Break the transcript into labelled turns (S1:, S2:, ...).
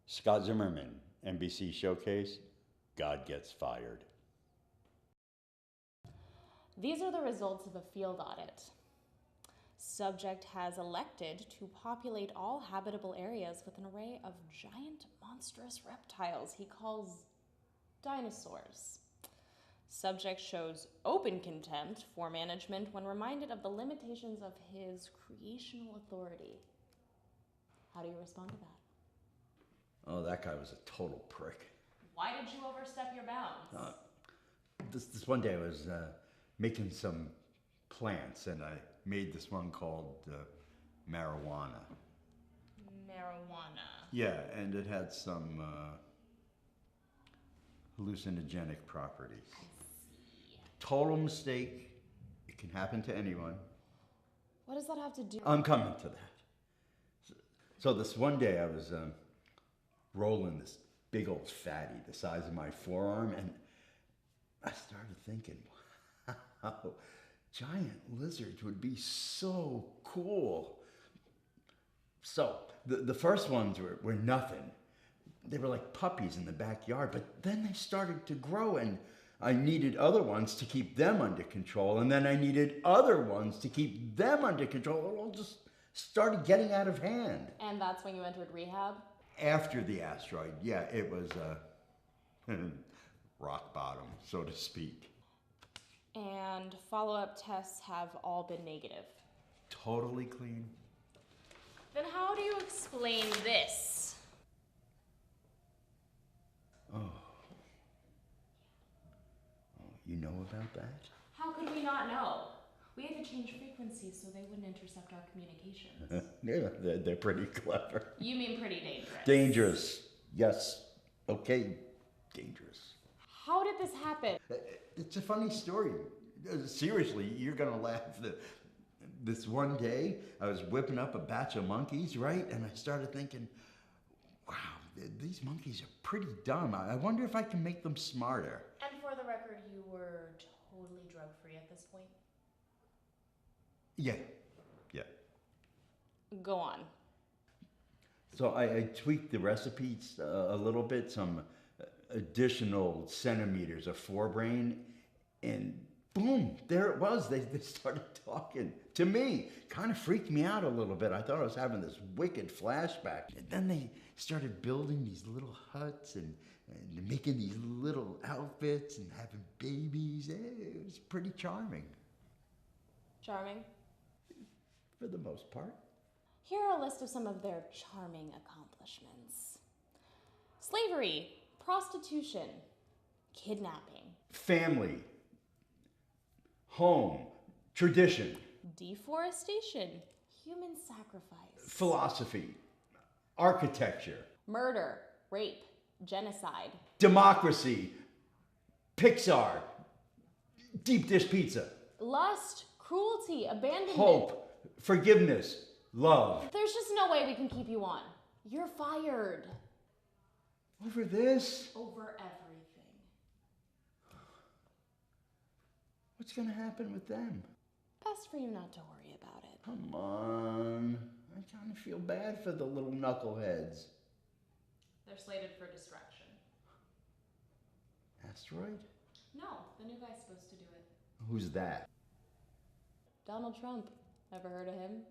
S1: Scott Zimmerman, NBC Showcase, God Gets Fired.
S2: These are the results of a field audit. Subject has elected to populate all habitable areas with an array of giant monstrous reptiles he calls dinosaurs. Subject shows open contempt for management when reminded of the limitations of his creational authority. How do you respond to that?
S1: Oh, that guy was a total prick.
S2: Why did you overstep your bounds?
S1: This one day I was making some plants, and I made this one called marijuana.
S2: Marijuana.
S1: Yeah, and it had some hallucinogenic properties.
S2: I see.
S1: Total mistake. It can happen to anyone.
S2: What does that have to do?
S1: I'm coming to that. So this one day I was rolling this big old fatty the size of my forearm, and I started thinking, wow, giant lizards would be so cool. So the first ones were nothing. They were like puppies in the backyard, but then they started to grow, and I needed other ones to keep them under control, and then I needed other ones to keep them under control. It all just started getting out of hand.
S2: And that's when you entered rehab?
S1: After the asteroid, yeah, it was rock bottom, so to speak.
S2: And follow-up tests have all been negative.
S1: Totally clean.
S2: Then how do you explain this?
S1: Oh, you know about that?
S2: How could we not know? We had to change frequencies so they wouldn't intercept our communications.
S1: Yeah, they're pretty clever.
S2: You mean pretty dangerous?
S1: Dangerous. Yes. Okay, dangerous.
S2: How did this happen?
S1: It's a funny story. Seriously, you're gonna laugh. This one day, I was whipping up a batch of monkeys, right? And I started thinking, wow, these monkeys are pretty dumb. I wonder if I can make them smarter.
S2: And for the record, you were totally drug-free at this point?
S1: Yeah.
S2: Go on.
S1: So I tweaked the recipes a little bit, some additional centimeters of forebrain, and boom, there it was. They started talking to me. Kind of freaked me out a little bit. I thought I was having this wicked flashback. And then they started building these little huts and making these little outfits and having babies. It was pretty charming.
S2: Charming?
S1: For the most part.
S2: Here are a list of some of their charming accomplishments. Slavery, prostitution, kidnapping,
S1: Family, home, tradition,
S2: deforestation, human sacrifice,
S1: philosophy, architecture,
S2: murder, rape, genocide,
S1: democracy, Pixar, deep dish pizza,
S2: lust, cruelty, abandonment.
S1: hope, forgiveness, love.
S2: There's just no way we can keep you on. You're fired.
S1: Over this?
S2: Over everything.
S1: What's gonna happen with them?
S2: Best for you not to worry about it.
S1: Come on. I kind of feel bad for the little knuckleheads.
S2: They're slated for distraction.
S1: Asteroid?
S2: No, the new guy's supposed to do it.
S1: Who's that?
S2: Donald Trump. Ever heard of him?